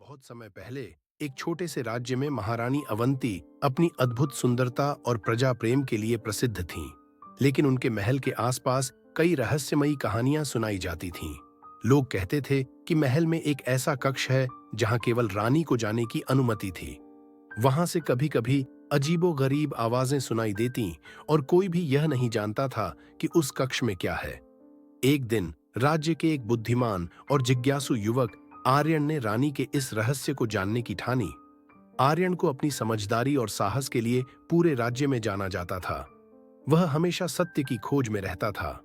बहुत समय पहले एक छोटे से राज्य में महारानी अवंती अपनी अद्भुत सुंदरता और प्रजा प्रेम के लिए प्रसिद्ध थीं। लेकिन उनके महल के आसपास कई रहस्यमयी कहानियां सुनाई जाती थीं। लोग कहते थे कि महल में एक ऐसा कक्ष है जहां केवल रानी को जाने की अनुमति थी। वहां से कभी-कभी अजीबोगरीब आवाजें सुनाई देती और कोई भी यह नहीं जानता था कि उस कक्ष में क्या है। एक दिन राज्य के एक बुद्धिमान और जिज्ञासु युवक आर्यन ने रानी के इस रहस्य को जानने की ठानी। आर्यन को अपनी समझदारी और साहस के लिए पूरे राज्य में जाना जाता था। वह हमेशा सत्य की खोज में रहता था।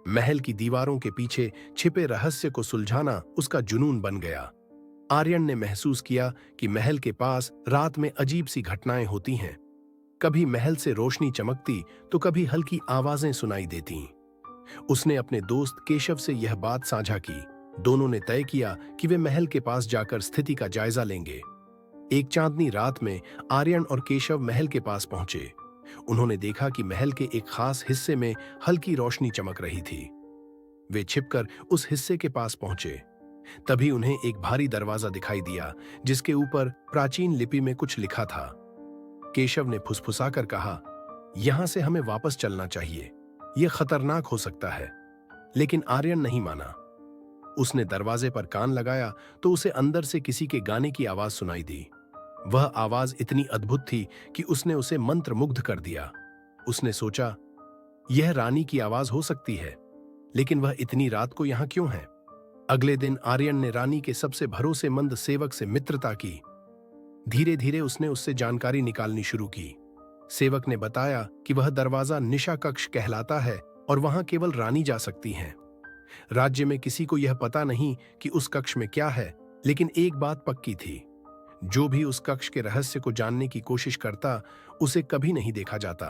महल की दीवारों के पीछे छिपे रहस्य को सुलझाना उसका जुनून बन गया। आर्यन ने महसूस किया कि महल के पास रात में अजीब सी घटनाएं होती हैं। कभी महल से रोशनी चमकती तो कभी हल्की आवाजें सुनाई देती। उसने अपने दोस्त केशव से यह बात साझा की। दोनों ने तय किया कि वे महल के पास जाकर स्थिति का जायजा लेंगे। एक चांदनी रात में आर्यन और केशव महल के पास पहुंचे। उन्होंने देखा कि महल के एक खास हिस्से में हल्की रोशनी चमक रही थी। वे छिपकर उस हिस्से के पास पहुंचे। तभी उन्हें एक भारी दरवाजा दिखाई दिया जिसके ऊपर प्राचीन लिपि में कुछ लिखा था। केशव ने फुसफुसाकर कहा, यहां से हमें वापस चलना चाहिए, यह खतरनाक हो सकता है। लेकिन आर्यन नहीं माना। उसने दरवाजे पर कान लगाया तो उसे अंदर से किसी के गाने की आवाज सुनाई दी। वह आवाज इतनी अद्भुत थी कि उसने उसे मंत्रमुग्ध कर दिया। उसने सोचा, यह रानी की आवाज हो सकती है, लेकिन वह इतनी रात को यहां क्यों है? अगले दिन आर्यन ने रानी के सबसे भरोसेमंद सेवक से मित्रता की। धीरे धीरे उसने उससे जानकारी निकालनी शुरू की। सेवक ने बताया कि वह दरवाजा निशा कक्ष कहलाता है और वहां केवल रानी जा सकती हैं। राज्य में किसी को यह पता नहीं कि उस कक्ष में क्या है, लेकिन एक बात पक्की थी, जो भी उस कक्ष के रहस्य को जानने की कोशिश करता उसे कभी नहीं देखा जाता।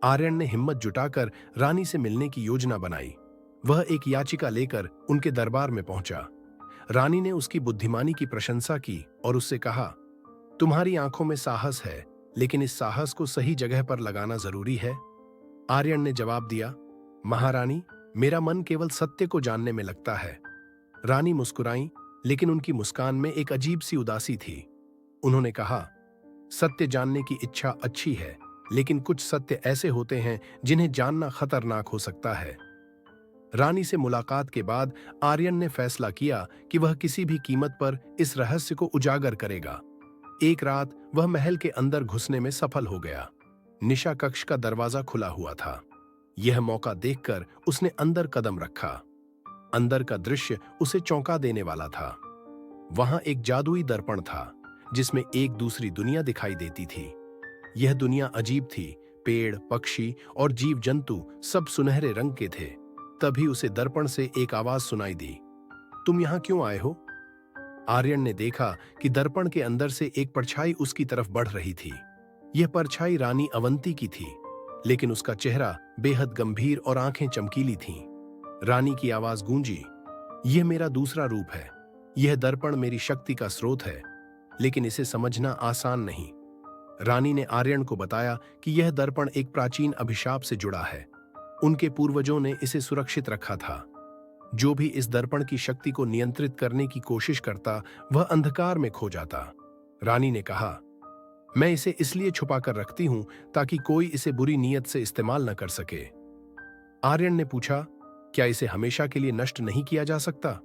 आर्यन ने हिम्मत जुटाकर रानी से मिलने की योजना बनाई। वह एक याचिका लेकर उनके दरबार में पहुंचा। रानी ने उसकी बुद्धिमानी की प्रशंसा की और उससे कहा, तुम्हारी आंखों में साहस है, लेकिन इस साहस को सही जगह पर लगाना जरूरी है। आर्यन ने जवाब दिया, महारानी, मेरा मन केवल सत्य को जानने में लगता है। रानी मुस्कुराई, लेकिन उनकी मुस्कान में एक अजीब सी उदासी थी। उन्होंने कहा, सत्य जानने की इच्छा अच्छी है, लेकिन कुछ सत्य ऐसे होते हैं जिन्हें जानना खतरनाक हो सकता है। रानी से मुलाकात के बाद आर्यन ने फैसला किया कि वह किसी भी कीमत पर इस रहस्य को उजागर करेगा। एक रात वह महल के अंदर घुसने में सफल हो गया। निशा कक्ष का दरवाजा खुला हुआ था। यह मौका देखकर उसने अंदर कदम रखा। अंदर का दृश्य उसे चौंका देने वाला था। वहां एक जादुई दर्पण था जिसमें एक दूसरी दुनिया दिखाई देती थी। यह दुनिया अजीब थी। पेड़, पक्षी और जीव जंतु सब सुनहरे रंग के थे। तभी उसे दर्पण से एक आवाज सुनाई दी, तुम यहां क्यों आए हो? आर्यन ने देखा कि दर्पण के अंदर से एक परछाई उसकी तरफ बढ़ रही थी। यह परछाई रानी अवंती की थी, लेकिन उसका चेहरा बेहद गंभीर और आंखें चमकीली थीं। रानी की आवाज गूंजी, यह मेरा दूसरा रूप है। यह दर्पण मेरी शक्ति का स्रोत है, लेकिन इसे समझना आसान नहीं। रानी ने आर्यन को बताया कि यह दर्पण एक प्राचीन अभिशाप से जुड़ा है। उनके पूर्वजों ने इसे सुरक्षित रखा था। जो भी इस दर्पण की शक्ति को नियंत्रित करने की कोशिश करता, वह अंधकार में खो जाता। रानी ने कहा, मैं इसे इसलिए छुपा कर रखती हूं ताकि कोई इसे बुरी नीयत से इस्तेमाल न कर सके। आर्यन ने पूछा, क्या इसे हमेशा के लिए नष्ट नहीं किया जा सकता?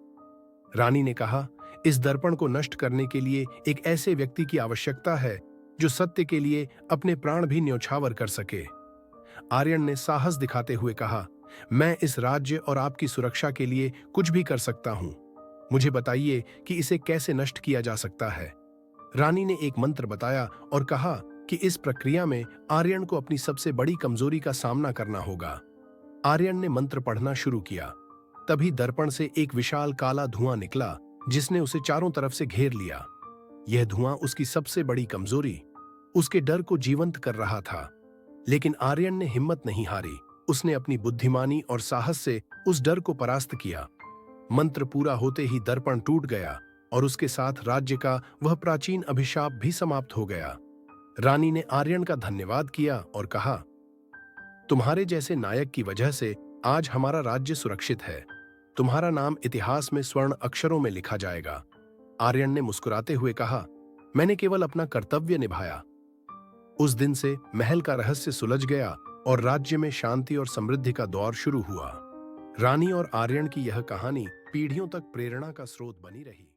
रानी ने कहा, इस दर्पण को नष्ट करने के लिए एक ऐसे व्यक्ति की आवश्यकता है जो सत्य के लिए अपने प्राण भी न्यौछावर कर सके। आर्यन ने साहस दिखाते हुए कहा, मैं इस राज्य और आपकी सुरक्षा के लिए कुछ भी कर सकता हूं। मुझे बताइए कि इसे कैसे नष्ट किया जा सकता है। रानी ने एक मंत्र बताया और कहा कि इस प्रक्रिया में आर्यन को अपनी सबसे बड़ी कमजोरी का सामना करना होगा। आर्यन ने मंत्र पढ़ना शुरू किया। तभी दर्पण से एक विशाल काला धुआं निकला जिसने उसे चारों तरफ से घेर लिया। यह धुआं उसकी सबसे बड़ी कमजोरी, उसके डर को जीवंत कर रहा था। लेकिन आर्यन ने हिम्मत नहीं हारी। उसने अपनी बुद्धिमानी और साहस से उस डर को परास्त किया। मंत्र पूरा होते ही दर्पण टूट गया और उसके साथ राज्य का वह प्राचीन अभिशाप भी समाप्त हो गया। रानी ने आर्यन का धन्यवाद किया और कहा, तुम्हारे जैसे नायक की वजह से आज हमारा राज्य सुरक्षित है। तुम्हारा नाम इतिहास में स्वर्ण अक्षरों में लिखा जाएगा। आर्यन ने मुस्कुराते हुए कहा, मैंने केवल अपना कर्तव्य निभाया। उस दिन से महल का रहस्य सुलझ गया और राज्य में शांति और समृद्धि का दौर शुरू हुआ। रानी और आर्यन की यह कहानी पीढ़ियों तक प्रेरणा का स्रोत बनी रही।